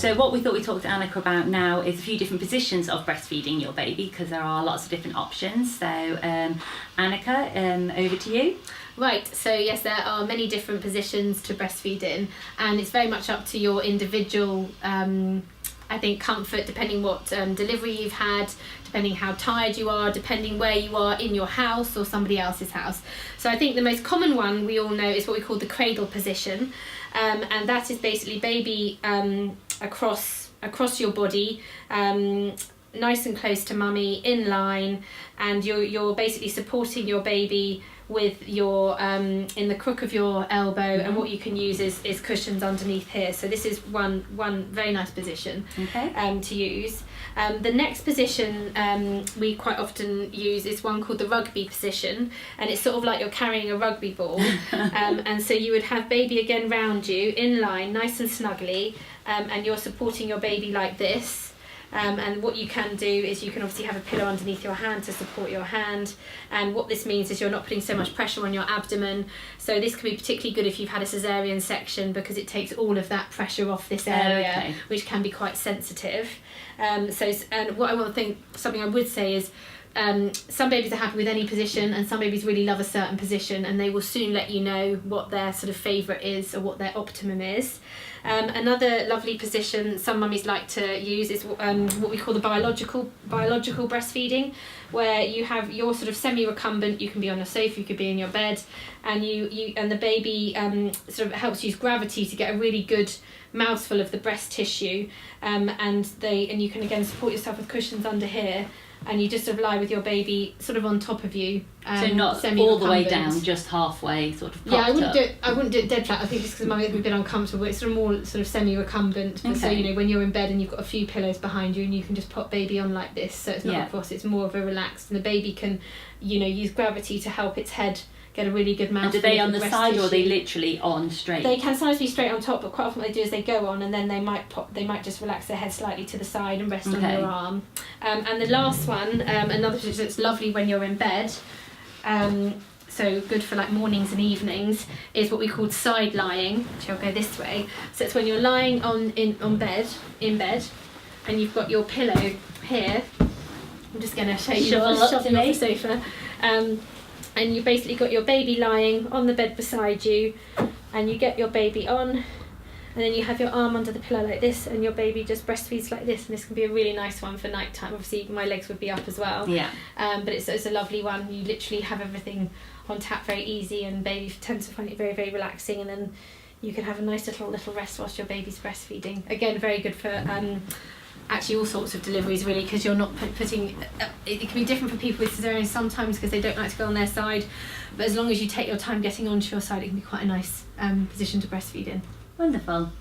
So what we thought we talked to Anneke about now is a few different positions of breastfeeding your baby, because there are lots of different options. So Anneke, over to you. Right, so yes, there are many different positions to breastfeed in, and it's very much up to your individual I think comfort, depending what delivery you've had, depending how tired you are, depending where you are in your house or somebody else's house. So I think the most common one we all know is what we call the cradle position, and that is basically baby across your body, nice and close to mummy, in line, and you're basically supporting your baby with your in the crook of your elbow, and what you can use is cushions underneath here. So this is one very nice position to use. The next position we quite often use is one called the rugby position, and it's sort of like you're carrying a rugby ball, and so you would have baby again round you, in line, nice and snugly, and you're supporting your baby like this. And what you can do is you can obviously have a pillow underneath your hand to support your hand, and what this means is you're not putting so much pressure on your abdomen. So this can be particularly good if you've had a cesarean section, because it takes all of that pressure off this area, which can be quite sensitive. And what I want to think, something I would say is, some babies are happy with any position, and some babies really love a certain position, and they will soon let you know what their sort of favourite is or what their optimum is. Another lovely position some mummies like to use is what we call the biological breastfeeding, where you're sort of semi-recumbent. You can be on a sofa, you could be in your bed, and the baby sort of helps use gravity to get a really good mouthful of the breast tissue, and you can again support yourself with cushions under here, and you just sort of lie with your baby sort of on top of you. So not all the way down, just halfway, sort of. Yeah, I wouldn't do it dead flat. I think just because mummy would be a bit uncomfortable. It's sort of more sort of semi-recumbent. So when you're in bed and you've got a few pillows behind you, and you can just pop baby on like this. So it's not across. It's more of a relaxed, and the baby can, use gravity to help its head get a really good mouthful. And are they on the side, or are they literally on straight? They can sometimes be straight on top, but quite often what they do is they go on, and then they might just relax their head slightly to the side and rest on your arm. And the last one, another position that's lovely when you're in bed, so good for like mornings and evenings, is what we call side lying, which I'll go this way. So it's when you're lying in bed, and you've got your pillow here. I'm just going to show you off the sofa. And you basically got your baby lying on the bed beside you, and you get your baby on, and then you have your arm under the pillow like this, and your baby just breastfeeds like this, and this can be a really nice one for night time. Obviously my legs would be up as well, but it's a lovely one. You literally have everything on tap, very easy, and baby tends to find it very, very relaxing, and then you can have a nice little rest whilst your baby's breastfeeding. Again, very good for actually all sorts of deliveries, really, because you're not putting it can be different for people with cesareans sometimes, because they don't like to go on their side, but as long as you take your time getting onto your side, it can be quite a nice position to breastfeed in. Wonderful.